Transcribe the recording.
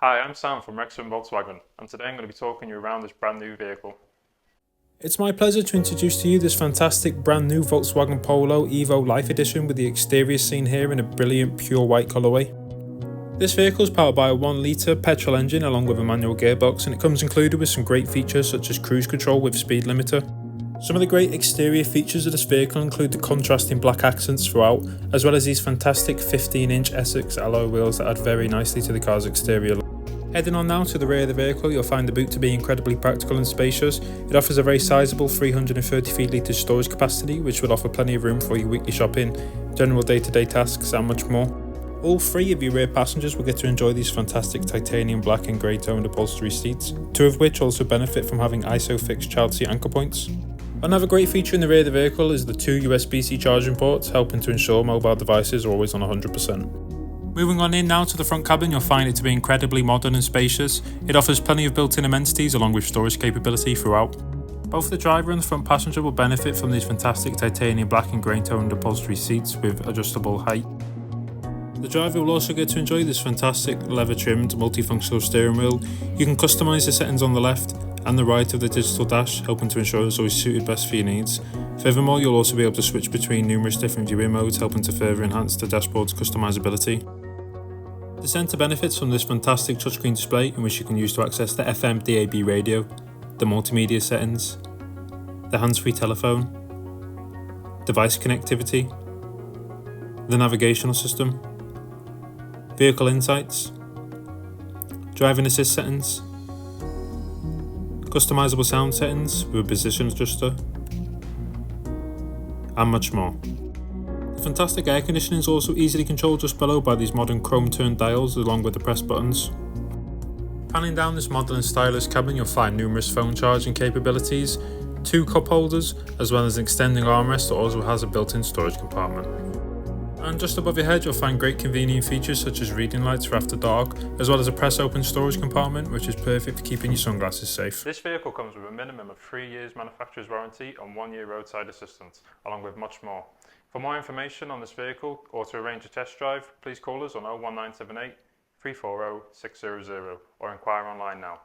Hi, I'm Sam from Wrexham Volkswagen, and today I'm going to be talking you around this brand new vehicle. It's my pleasure to introduce to you this fantastic brand new Volkswagen Polo EVO Life edition with the exterior seen here in a brilliant pure white colourway. This vehicle is powered by a 1 litre petrol engine along with a manual gearbox, and it comes included with some great features such as cruise control with speed limiter. Some of the great exterior features of this vehicle include the contrasting black accents throughout, as well as these fantastic 15-inch Essex alloy wheels that add very nicely to the car's exterior look. Heading on now to the rear of the vehicle, you'll find the boot to be incredibly practical and spacious. It offers a very sizable 333 litre storage capacity, which will offer plenty of room for your weekly shopping, general day-to-day tasks and much more. All 3 of your rear passengers will get to enjoy these fantastic titanium black and grey toned upholstery seats, 2 of which also benefit from having ISO-fixed child seat anchor points. Another great feature in the rear of the vehicle is the 2 USB-C charging ports, helping to ensure mobile devices are always on 100%. Moving on in now to the front cabin, you'll find it to be incredibly modern and spacious. It offers plenty of built-in amenities along with storage capability throughout. Both the driver and the front passenger will benefit from these fantastic titanium black and grey toned upholstery seats with adjustable height. The driver will also get to enjoy this fantastic leather trimmed multifunctional steering wheel. You can customise the settings on the left and the right of the digital dash, helping to ensure it's always suited best for your needs. Furthermore, you'll also be able to switch between numerous different viewing modes, helping to further enhance the dashboard's customisability. The centre benefits from this fantastic touchscreen display, in which you can use to access the FM DAB radio, the multimedia settings, the hands-free telephone, device connectivity, the navigational system, vehicle insights, driving assist settings, customisable sound settings with a position adjuster, and much more. The fantastic air conditioning is also easily controlled just below by these modern chrome turned dials along with the press buttons. Panning down this modern and stylish cabin, you'll find numerous phone charging capabilities, 2 cup holders, as well as an extending armrest that also has a built-in storage compartment. And just above your head you'll find great convenient features such as reading lights for after dark, as well as a press open storage compartment which is perfect for keeping your sunglasses safe. This vehicle comes with a minimum of 3 years manufacturer's warranty and 1 year roadside assistance, along with much more. For more information on this vehicle or to arrange a test drive, please call us on 01978 340 600 or inquire online now.